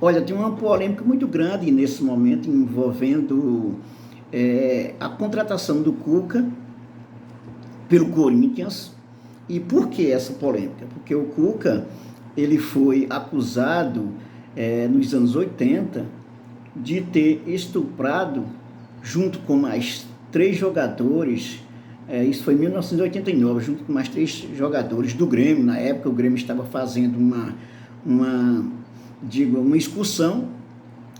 Olha, tem uma polêmica muito grande nesse momento envolvendo a contratação do Cuca pelo Corinthians. E por que essa polêmica? Porque o Cuca, ele foi acusado nos anos 80 de ter estuprado, junto com mais 3 jogadores, isso foi em 1989, junto com mais 3 jogadores do Grêmio. Na época o Grêmio estava fazendo uma excursão,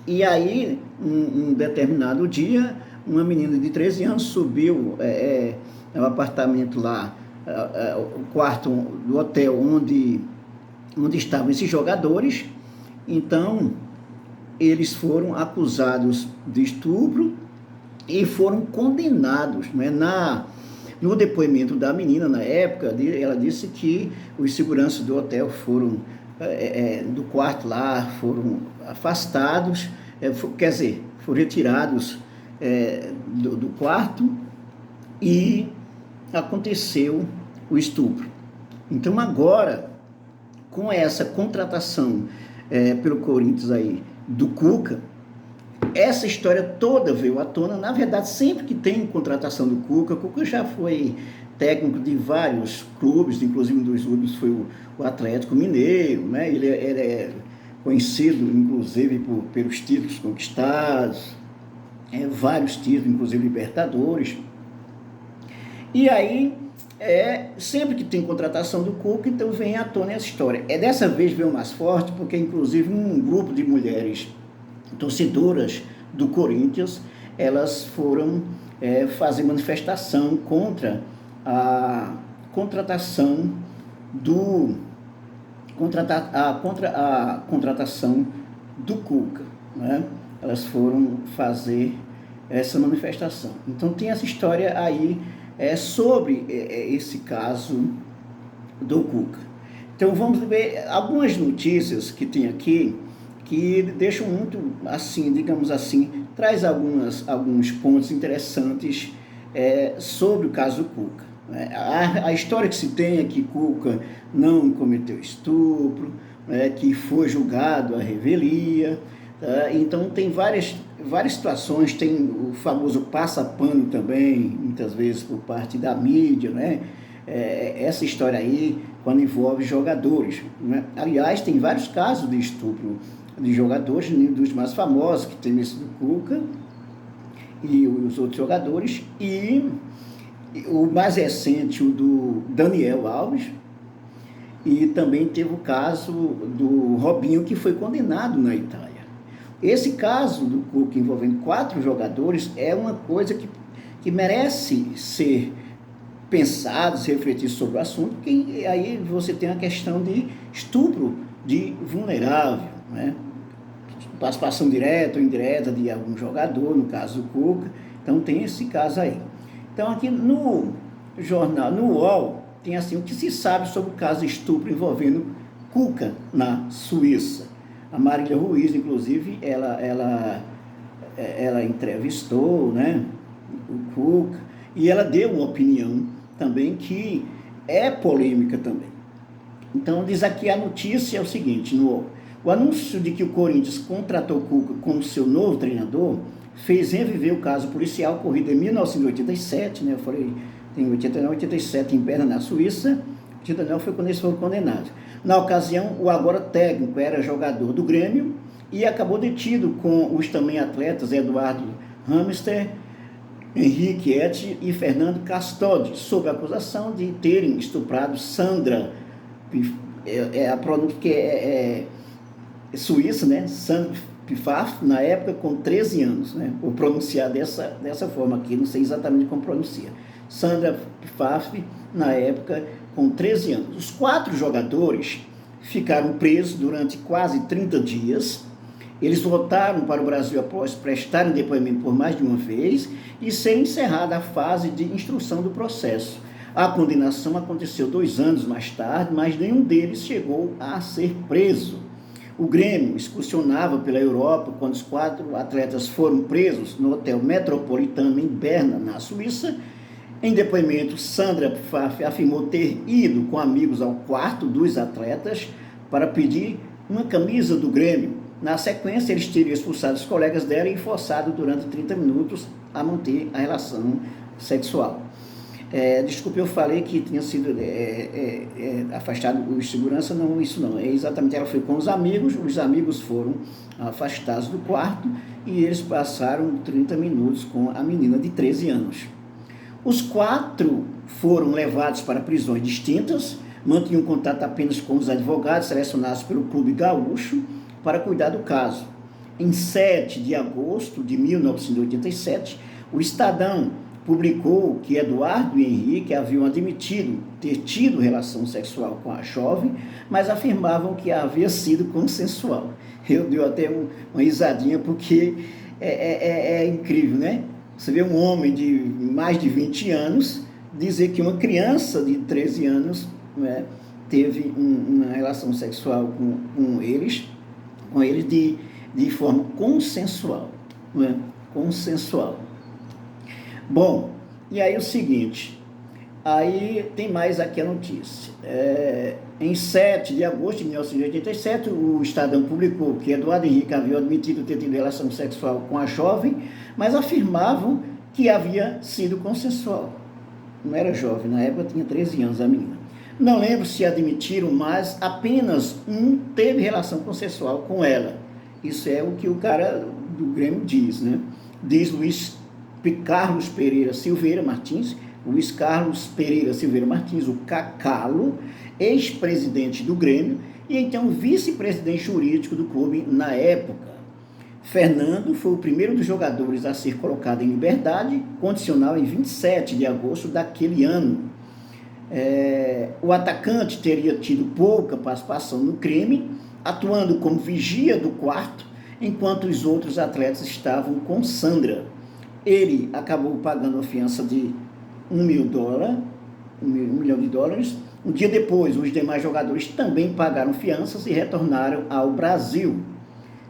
e aí um determinado dia uma menina de 13 anos subiu no apartamento lá, o quarto do hotel onde estavam esses jogadores. Então eles foram acusados de estupro e foram condenados, né? No depoimento da menina, na época, ela disse que os seguranças do hotel foram, do quarto lá, foram afastados, quer dizer, foram retirados do quarto, e aconteceu o estupro. Então agora, com essa contratação pelo Corinthians aí, do Cuca, essa história toda veio à tona. Na verdade, sempre que tem contratação do Cuca, o Cuca já foi técnico de vários clubes, inclusive um dos últimos foi o Atlético Mineiro, né? Ele é conhecido, inclusive, pelos títulos conquistados, vários títulos, inclusive Libertadores. E aí, sempre que tem contratação do Cuca, então vem à tona essa história. Dessa vez veio mais forte, porque inclusive um grupo de mulheres torcedoras do Corinthians, elas foram fazer manifestação contra a contratação contra a contratação do Cuca, né? Elas foram fazer essa manifestação. Então tem essa história aí sobre esse caso do Cuca. Então vamos ver algumas notícias que tem aqui, que deixam muito, assim, digamos assim, traz alguns pontos interessantes sobre o caso do Cuca. A história que se tem é que Cuca não cometeu estupro, que foi julgado à revelia. Então tem várias situações, tem o famoso passa-pano também, muitas vezes por parte da mídia, né? Essa história aí, quando envolve jogadores, né? Aliás, tem vários casos de estupro de jogadores, dos mais famosos, que tem esse do Cuca e os outros jogadores, e o mais recente, o do Daniel Alves, e também teve o caso do Robinho, que foi condenado na Itália. Esse caso do Cuca envolvendo 4 jogadores é uma coisa que merece ser pensado, se refletir sobre o assunto, porque aí você tem a questão de estupro de vulnerável, né? Participação direta ou indireta de algum jogador, no caso do Cuca. Então tem esse caso aí. Então aqui no jornal, no UOL, tem assim o que se sabe sobre o caso de estupro envolvendo Cuca na Suíça. A Marília Ruiz, inclusive, ela entrevistou, né, o Cuca, e ela deu uma opinião também que é polêmica também. Então diz aqui a notícia é o seguinte: o anúncio de que o Corinthians contratou Cuca como seu novo treinador fez reviver o caso policial ocorrido em 1987, né? Eu falei, tem 89, 87 em Berna, na Suíça. 89 foi quando eles foram condenados. Na ocasião, o agora técnico era jogador do Grêmio e acabou detido com os também atletas Eduardo Hamster, Henrique Et e Fernando Castodi, sob a acusação de terem estuprado Sandra, a pronúncia que é suíça, né? Sandra Pfaff, na época com 13 anos, né? Vou pronunciar dessa forma aqui, não sei exatamente como pronuncia. Sandra Pfaff, na época, com 13 anos. Os 4 jogadores ficaram presos durante quase 30 dias. Eles voltaram para o Brasil após prestarem depoimento por mais de uma vez e ser encerrada a fase de instrução do processo. A condenação aconteceu 2 anos mais tarde, mas nenhum deles chegou a ser preso. O Grêmio excursionava pela Europa quando os 4 atletas foram presos no Hotel Metropolitano em Berna, na Suíça. Em depoimento, Sandra Pfaff afirmou ter ido com amigos ao quarto dos atletas para pedir uma camisa do Grêmio. Na sequência, eles teriam expulsado os colegas dela e forçado durante 30 minutos a manter a relação sexual. Desculpe, eu falei que tinha sido afastado os segurança, não, isso não, exatamente, ela foi com os amigos foram afastados do quarto e eles passaram 30 minutos com a menina de 13 anos. Os 4 foram levados para prisões distintas, mantinham contato apenas com os advogados selecionados pelo Clube Gaúcho para cuidar do caso. Em 7 de agosto de 1987, o Estadão publicou que Eduardo e Henrique haviam admitido ter tido relação sexual com a jovem, mas afirmavam que havia sido consensual. Eu dei até uma risadinha, porque é incrível, né? Você vê um homem de mais de 20 anos dizer que uma criança de 13 anos, né, teve uma relação sexual com eles de forma consensual, né? Consensual. Bom, e aí o seguinte, aí tem mais aqui a notícia. Em 7 de agosto de 1987, o Estadão publicou que Eduardo Henrique havia admitido ter tido relação sexual com a jovem, mas afirmavam que havia sido consensual. Não era jovem, na época tinha 13 anos a menina. Não lembro se admitiram, mas apenas um teve relação consensual com ela. Isso é o que o cara do Grêmio diz, né? Diz Carlos Pereira Silveira Martins, Luiz Carlos Pereira Silveira Martins, o Cacalo, ex-presidente do Grêmio e então vice-presidente jurídico do clube na época. Fernando foi o primeiro dos jogadores a ser colocado em liberdade condicional em 27 de agosto daquele ano. O atacante teria tido pouca participação no crime, atuando como vigia do quarto, enquanto os outros atletas estavam com Sandra. Ele acabou pagando a fiança de $1 milhão de dólares. Um dia depois, os demais jogadores também pagaram fianças e retornaram ao Brasil.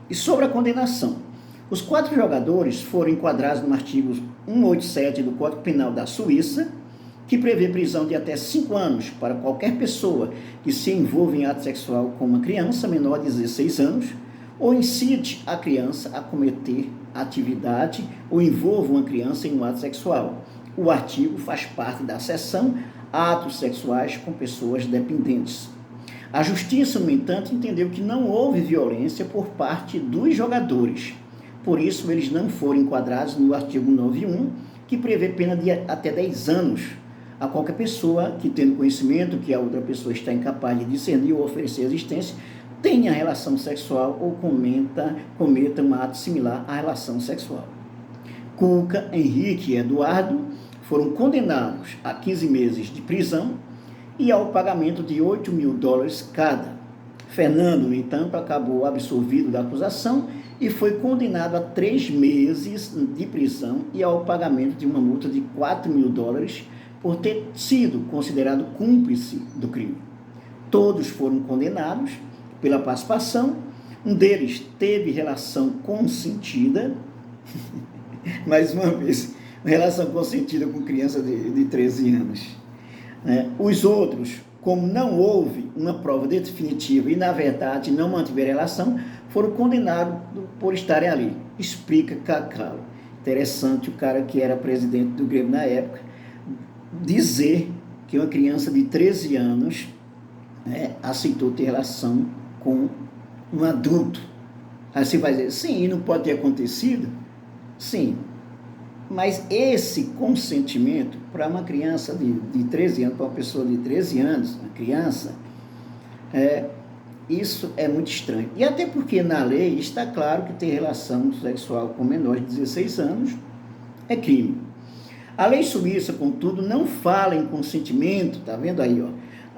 E sobre a condenação, os 4 jogadores foram enquadrados no artigo 187 do Código Penal da Suíça, que prevê prisão de até 5 anos para qualquer pessoa que se envolva em ato sexual com uma criança menor de 16 anos, ou incite a criança a cometer atividade ou envolva uma criança em um ato sexual. O artigo faz parte da seção Atos Sexuais com Pessoas Dependentes. A Justiça, no entanto, entendeu que não houve violência por parte dos jogadores. Por isso, eles não foram enquadrados no artigo 91, que prevê pena de até 10 anos a qualquer pessoa que, tendo conhecimento que a outra pessoa está incapaz de discernir ou oferecer existência, tenha relação sexual ou cometa um ato similar à relação sexual. Cuca, Henrique e Eduardo foram condenados a 15 meses de prisão e ao pagamento de $8 mil cada. Fernando, no entanto, acabou absolvido da acusação e foi condenado a 3 meses de prisão e ao pagamento de uma multa de $4 mil por ter sido considerado cúmplice do crime. Todos foram condenados pela participação. Um deles teve relação consentida, mais uma vez, relação consentida com criança de 13 anos. Os outros, como não houve uma prova definitiva e, na verdade, não mantiveram relação, foram condenados por estarem ali. Explica Cacalo. Interessante o cara que era presidente do Grêmio na época dizer que uma criança de 13 anos aceitou ter relação com um adulto. Aí você vai dizer, sim, não pode ter acontecido? Sim, mas esse consentimento para uma criança de 13 anos, para uma pessoa de 13 anos, uma criança, isso é muito estranho. E até porque na lei está claro que ter relação sexual com menor de 16 anos é crime. A lei suíça, contudo, não fala em consentimento, tá vendo aí, ó?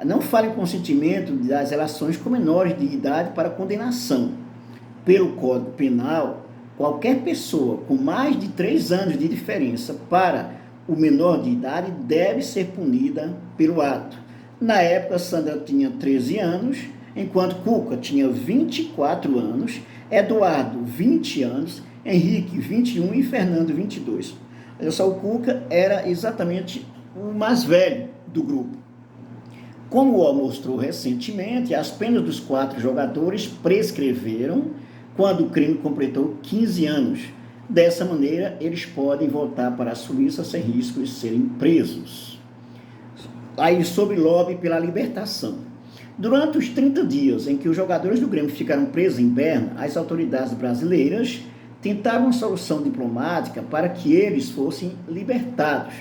Não fala em consentimento das relações com menores de idade para condenação. Pelo Código Penal, qualquer pessoa com mais de 3 anos de diferença para o menor de idade deve ser punida pelo ato. Na época, Sandra tinha 13 anos, enquanto Cuca tinha 24 anos, Eduardo, 20 anos, Henrique, 21 e Fernando, 22. Olha só, o Cuca era exatamente o mais velho do grupo. Como o UOL mostrou recentemente, as penas dos 4 jogadores prescreveram quando o crime completou 15 anos. Dessa maneira, eles podem voltar para a Suíça sem risco de serem presos. Aí, sobre lobby pela libertação. Durante os 30 dias em que os jogadores do Grêmio ficaram presos em Berna, as autoridades brasileiras tentaram uma solução diplomática para que eles fossem libertados.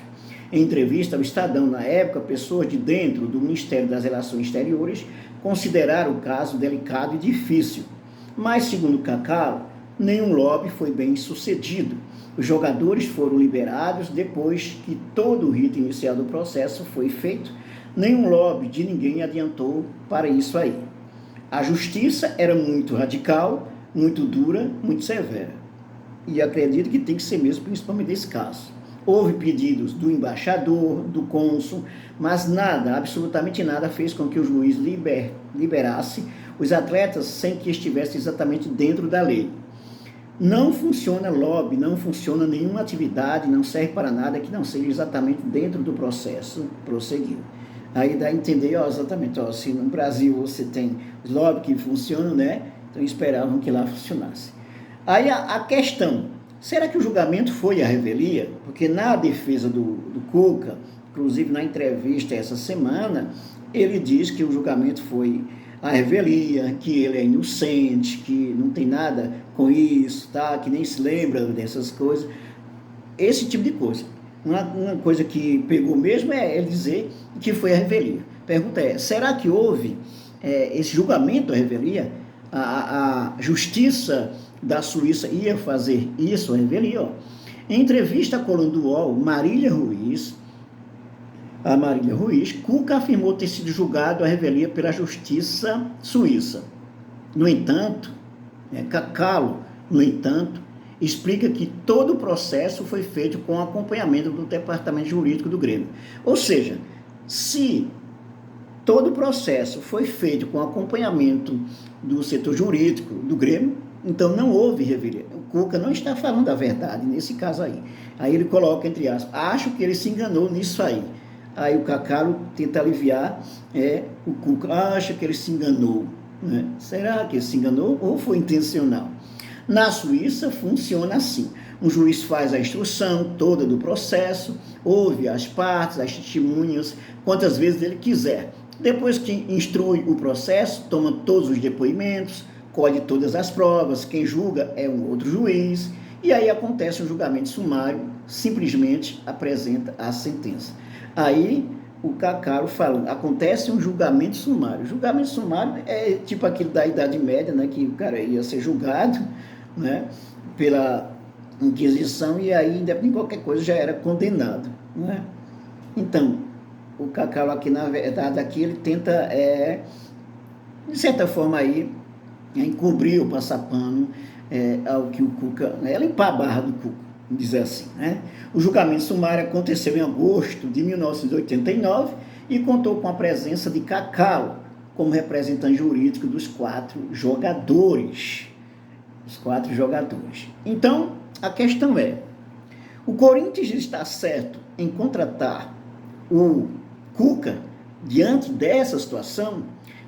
Em entrevista ao Estadão, na época, pessoas de dentro do Ministério das Relações Exteriores consideraram o caso delicado e difícil. Mas, segundo Cacalo, nenhum lobby foi bem sucedido. Os jogadores foram liberados depois que todo o rito inicial do processo foi feito. Nenhum lobby de ninguém adiantou para isso aí. A justiça era muito radical, muito dura, muito severa. E acredito que tem que ser mesmo, principalmente nesse caso. Houve pedidos do embaixador, do cônsul, mas nada, absolutamente nada, fez com que o juiz liberasse os atletas sem que estivessem exatamente dentro da lei. Não funciona lobby, não funciona nenhuma atividade, não serve para nada que não seja exatamente dentro do processo prosseguido. Aí dá a entender, exatamente, se no Brasil você tem os lobbies que funcionam, né? Então esperavam que lá funcionasse. Aí a questão, será que o julgamento foi a revelia? Porque na defesa do Cuca, inclusive na entrevista essa semana, ele diz que o julgamento foi a revelia, que ele é inocente, que não tem nada com isso, tá? Que nem se lembra dessas coisas. Esse tipo de coisa. Uma coisa que pegou mesmo é ele dizer que foi a revelia. A pergunta é, será que houve esse julgamento a revelia? A justiça da Suíça ia fazer isso, a revelia? Em entrevista à coluna do UOL, Marília Ruiz, Cuca afirmou ter sido julgado a revelia pela justiça suíça. No entanto, Cacalo, explica que todo o processo foi feito com acompanhamento do departamento jurídico do Grêmio. Ou seja, se todo o processo foi feito com acompanhamento do setor jurídico do Grêmio, então não houve revelia. O Cuca não está falando a verdade nesse caso aí. Aí ele coloca entre aspas, acho que ele se enganou nisso aí. Aí o Cacalo tenta aliviar, o Cuca acha que ele se enganou. Né? Será que ele se enganou ou foi intencional? Na Suíça funciona assim. Um juiz faz a instrução toda do processo, ouve as partes, as testemunhas, quantas vezes ele quiser. Depois que instrui o processo, toma todos os depoimentos, colhe todas as provas, quem julga é um outro juiz, e aí acontece um julgamento sumário, simplesmente apresenta a sentença. Aí o Cacalo falando, acontece um julgamento sumário. Julgamento sumário é tipo aquele da Idade Média, né, que o cara ia ser julgado, né, pela Inquisição, e aí, independente de qualquer coisa, já era condenado. Né? Então, o Cacalo aqui, na verdade, aqui ele tenta, de certa forma, aí, encobrir o passapano ao que o Cuca, limpar a barra do Cuca, dizer assim. Né? O julgamento sumário aconteceu em agosto de 1989 e contou com a presença de Cacalo como representante jurídico dos 4 jogadores. Os 4 jogadores. Então, a questão é, o Corinthians está certo em contratar o Cuca diante dessa situação?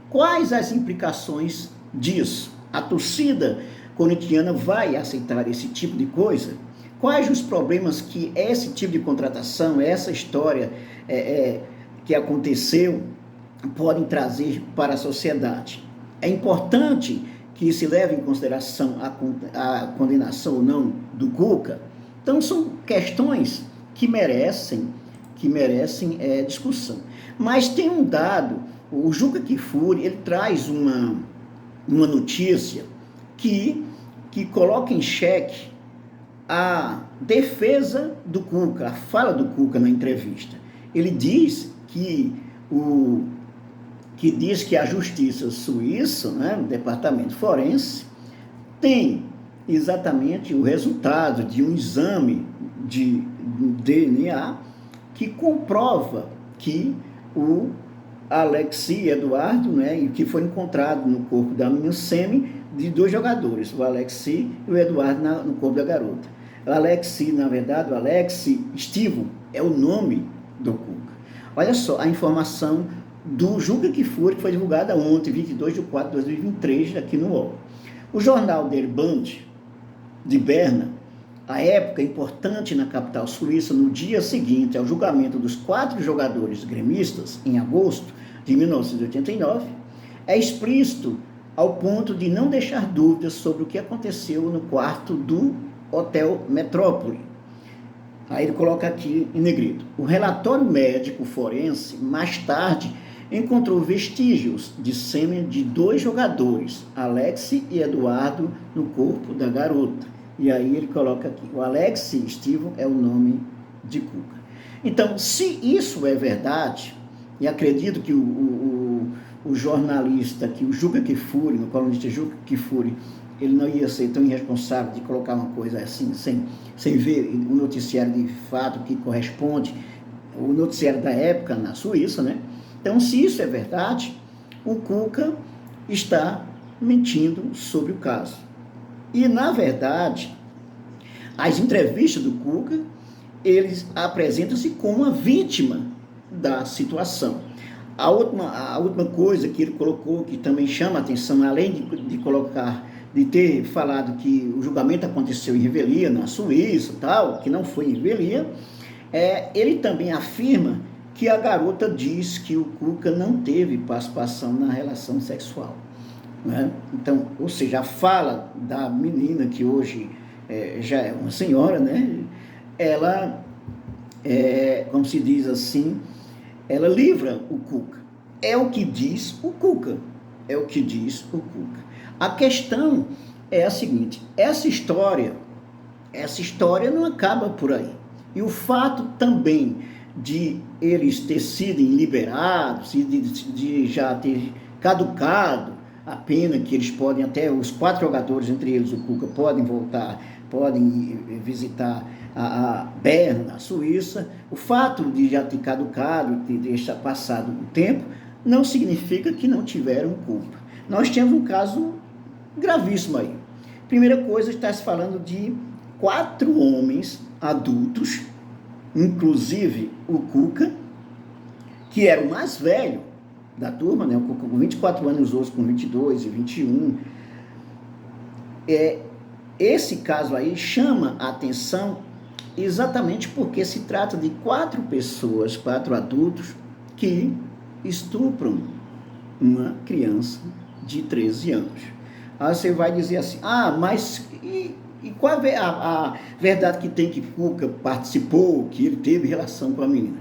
Quais as implicações disso? A torcida corintiana vai aceitar esse tipo de coisa? Quais os problemas que esse tipo de contratação, essa história que aconteceu, podem trazer para a sociedade? É importante que se leve em consideração a condenação ou não do Cuca? Então, são questões que merecem discussão. Mas tem um dado, o Juca Kfouri, ele traz uma notícia que coloca em xeque a defesa do Cuca, a fala do Cuca na entrevista. Ele diz que a justiça suíça, né, o departamento forense, tem exatamente o resultado de um exame de DNA que comprova que o Alexis Eduardo, né, que foi encontrado no corpo da menina sêmen de 2 jogadores, o Alexis e o Eduardo no corpo da garota. O Alexis, na verdade, o Alexis Estivo é o nome do Cuca. Olha só a informação do Juca Kfouri, que foi divulgada ontem, 22 de 4 de 2023, aqui no UOL. O jornal Der Bund, de Berna, a época importante na capital suíça, no dia seguinte ao julgamento dos 4 jogadores gremistas, em agosto de 1989, é explícito ao ponto de não deixar dúvidas sobre o que aconteceu no quarto do Hotel Metrópole. Aí ele coloca aqui em negrito: o relatório médico forense, mais tarde, encontrou vestígios de sêmen de 2 jogadores, Alex e Eduardo, no corpo da garota. E aí ele coloca aqui, o Alex Steven é o nome de Cuca. Então, se isso é verdade, e acredito que o jornalista, que o Juca Kfouri, o colunista Juca Kfouri, ele não ia ser tão irresponsável de colocar uma coisa assim, sem ver o noticiário de fato que corresponde, o noticiário da época na Suíça, né? Então, se isso é verdade, o Cuca está mentindo sobre o caso. E, na verdade, as entrevistas do Cuca, eles apresentam-se como uma vítima da situação. A última coisa que ele colocou, que também chama a atenção, além de ter falado que o julgamento aconteceu em revelia, na Suíça, tal, que não foi em revelia, ele também afirma que a garota diz que o Cuca não teve participação na relação sexual. Né? Então, ou seja, a fala da menina, que hoje já é uma senhora, né? Ela, como se diz assim, ela livra o Cuca. É o que diz o Cuca. É o que diz o Cuca. A questão é a seguinte: essa história não acaba por aí. E o fato também de eles terem sido liberados, de já ter caducado a pena, que eles podem até, os 4 jogadores, entre eles o Cuca, podem voltar, podem visitar a Berna, a Suíça. O fato de já ter caducado, de deixar passado o tempo, não significa que não tiveram culpa. Nós temos um caso gravíssimo aí. Primeira coisa, está se falando de 4 homens adultos, inclusive o Cuca, que era o mais velho da turma, né? O Cuca com 24 anos, os outros com 22 e 21. Esse caso aí chama a atenção exatamente porque se trata de 4 pessoas, 4 adultos, que estupram uma criança de 13 anos. Aí você vai dizer assim, mas e qual é a verdade que tem que Cuca participou, que ele teve relação com a menina?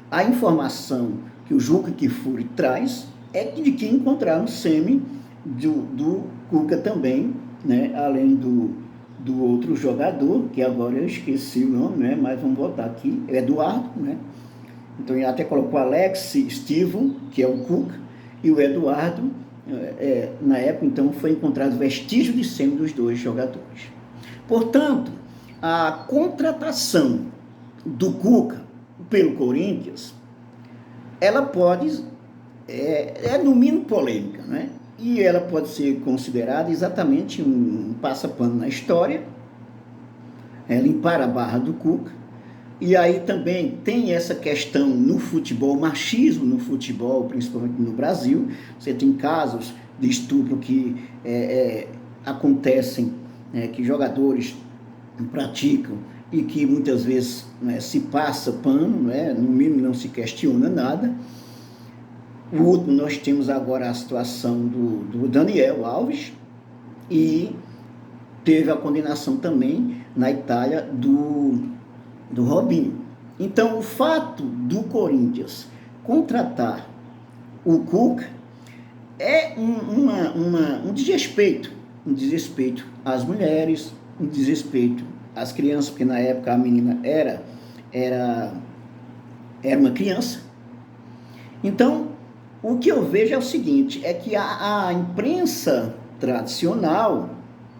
A informação que o Juca Kfouri traz é de que encontraram sêmen do Cuca também, né? Além do outro jogador, que agora eu esqueci o nome, né? Mas vamos botar aqui, Eduardo, né? Então ele até colocou Alex Steven, que é o Cuca, e o Eduardo, na época, então, foi encontrado vestígio de sêmen dos 2 jogadores. Portanto, a contratação do Cuca pelo Corinthians, ela pode, no mínimo polêmica, né? E ela pode ser considerada exatamente um passa-pano na história, limpar a barra do Cuca. E aí também tem essa questão no futebol, machismo no futebol, principalmente no Brasil. Você tem casos de estupro que acontecem, que jogadores praticam e que muitas vezes se passa pano, no mínimo não se questiona nada. O último, nós temos agora a situação do Daniel Alves, e teve a condenação também na Itália do Robinho. Então, o fato do Corinthians contratar o Cuca é um desrespeito às mulheres, um desrespeito às crianças, porque na época a menina era uma criança. Então, o que eu vejo é o seguinte, é que a imprensa tradicional,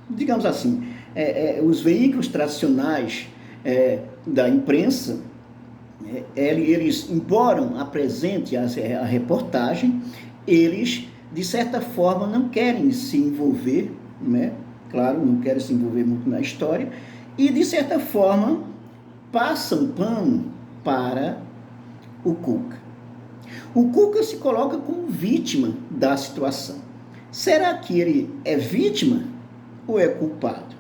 digamos assim, os veículos tradicionais da imprensa, eles, embora apresentem a reportagem, eles, de certa forma, não querem se envolver, né? Claro, não querem se envolver muito na história, e, de certa forma, passam pano para o Cuca. O Cuca se coloca como vítima da situação. Será que ele é vítima ou é culpado?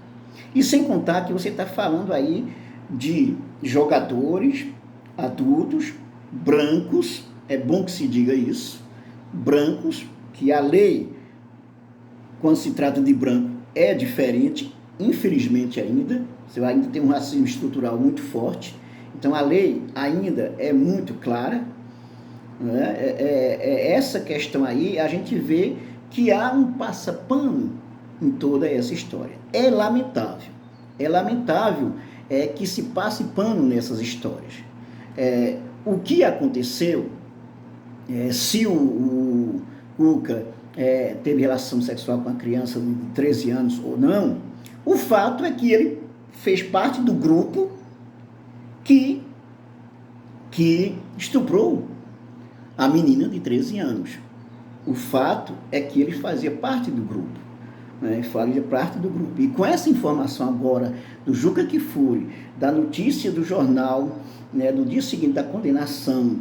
E sem contar que você está falando aí de jogadores adultos, brancos, é bom que se diga isso, brancos, que a lei, quando se trata de branco, é diferente, infelizmente ainda, você ainda tem um racismo estrutural muito forte, então a lei ainda é muito clara, né? Essa questão aí, a gente vê que há um passapano em toda essa história. É lamentável que se passe pano nessas histórias. O que aconteceu, se o Cuca teve relação sexual com a criança de 13 anos ou não, o fato é que ele fez parte do grupo que estuprou a menina de 13 anos. O fato é que ele fazia parte do grupo. Fazia parte do grupo. E com essa informação agora do Juca Kfouri, da notícia do jornal, no dia seguinte da condenação,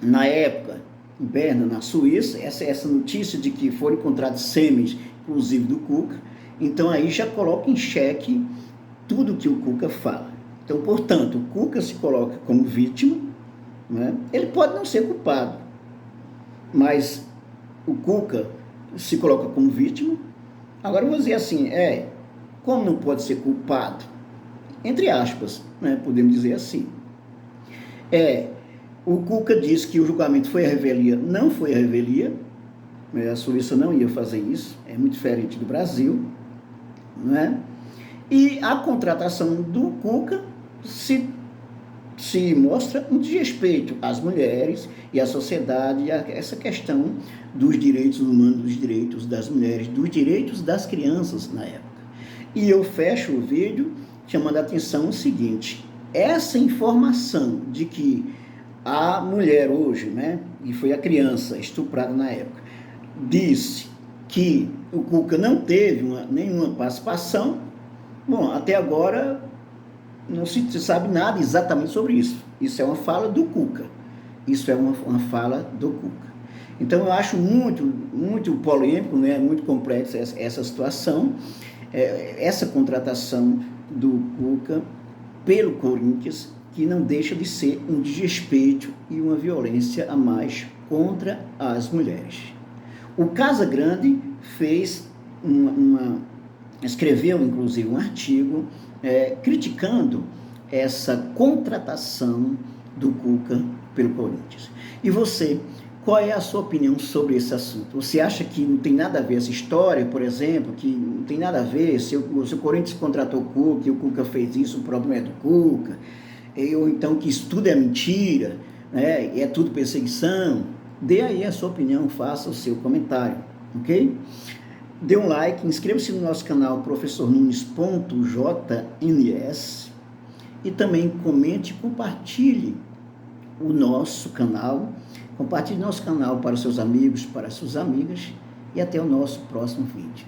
na época, em Berna, na Suíça, essa notícia de que foram encontrados sêmenes, inclusive do Cuca, então aí já coloca em xeque tudo que o Cuca fala. Então, portanto, o Cuca se coloca como vítima, ele pode não ser culpado, mas o Cuca se coloca como vítima. Agora eu vou dizer assim, como não pode ser culpado? Entre aspas, podemos dizer assim. O Cuca diz que o julgamento foi a revelia, não foi a revelia, a Suíça não ia fazer isso, é muito diferente do Brasil, E a contratação do Cuca se mostra um desrespeito às mulheres e à sociedade, essa questão dos direitos humanos, dos direitos das mulheres, dos direitos das crianças na época. E eu fecho o vídeo chamando a atenção o seguinte, essa informação de que a mulher hoje, e foi a criança estuprada na época, disse que o Cuca não teve nenhuma participação, bom, até agora não se sabe nada exatamente sobre isso. Isso é uma fala do Cuca. Então, eu acho muito, muito polêmico, muito complexa essa situação, essa contratação do Cuca pelo Corinthians, que não deixa de ser um desrespeito e uma violência a mais contra as mulheres. O Casagrande fez escreveu, inclusive, um artigo criticando essa contratação do Cuca pelo Corinthians. E você, qual é a sua opinião sobre esse assunto? Você acha que não tem nada a ver essa história, por exemplo, que não tem nada a ver, se o Corinthians contratou o Cuca e o Cuca fez isso, o problema é do Cuca, ou então que isso tudo é mentira, é tudo perseguição? Dê aí a sua opinião, faça o seu comentário, ok? Dê um like, inscreva-se no nosso canal professornunes.jns e também comente e compartilhe o nosso canal. Compartilhe nosso canal para os seus amigos, para as suas amigas e até o nosso próximo vídeo.